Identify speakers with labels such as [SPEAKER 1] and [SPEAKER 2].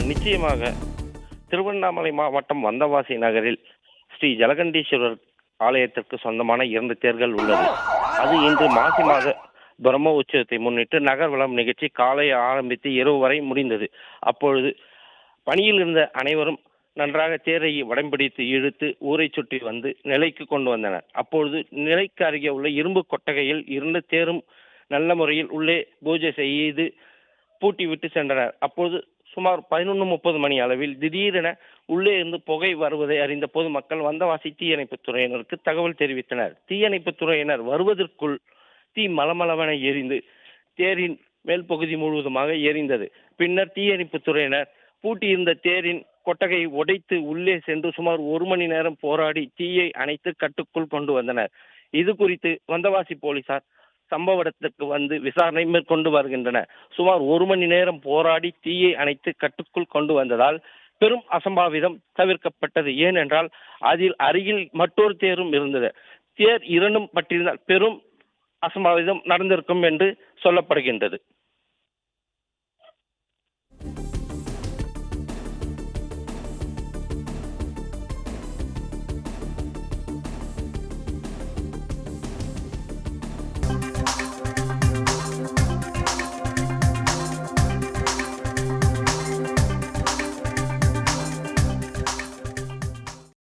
[SPEAKER 1] நிச்சயமாக. திருவண்ணாமலை மாவட்டம் வந்தவாசி நகரில் ஸ்ரீ ஜலகண்டீஸ்வரர் ஆலயத்திற்கு சொந்தமான 2 தேர்கள் உள்ளது. அது இன்று மாசி மாத பிரம்ம உற்சவத்தை முன்னிட்டு நகர் வளம் நிகழ்ச்சி காலை ஆரம்பித்து இரவு வரை முடிந்தது. அப்பொழுது பணியில் இருந்த அனைவரும் நன்றாக தேரை வடம்பிடித்து இழுத்து ஊரை சுற்றி வந்து நிலைக்கு கொண்டு வந்தனர். அப்பொழுது நிலைக்கு அருகே உள்ள இரும்பு கொட்டகையில் 2 தேரும் நல்ல முறையில் உள்ளே பூஜை செய்து பூட்டி விட்டு சென்றனர். அப்போது சுமார் 11:30 மணி அளவில் திடீரென உள்ளே இருந்து புகை வருவதை அறிந்த பொதுமக்கள் வந்தவாசி தீயணைப்புத் துறையினருக்கு தகவல் தெரிவித்தனர். தீயணைப்புத் துறையினர் வருவதற்குள் தீ மலமளவென எரிந்து தேரின் மேல் பகுதி முழுவதுமாக எரிந்தது. பின்னர் தீயணைப்புத் துறையினர் பூட்டியிருந்த தேரின் கொட்டகையை உடைத்து உள்ளே சென்று சுமார் 1 மணி நேரம் போராடி தீயை அணைத்து கட்டுக்குள் கொண்டு வந்தனர். இது குறித்து வந்தவாசி போலீசார் சம்பவ இடத்துக்கு வந்து விசாரணை மேற்கொண்டு வருகின்றனர். சுமார் 1 மணி நேரம் போராடி தீயை அணைத்து கட்டுக்குள் கொண்டு வந்ததால் பெரும் அசம்பாவிதம் தவிர்க்கப்பட்டது. ஏனென்றால் அதில் அருகில் மற்றொரு தேரும் இருந்தது. தேர் 2 பட்டிருந்தால் பெரும் அசம்பாவிதம் நடந்திருக்கும் என்று சொல்லப்படுகின்றது.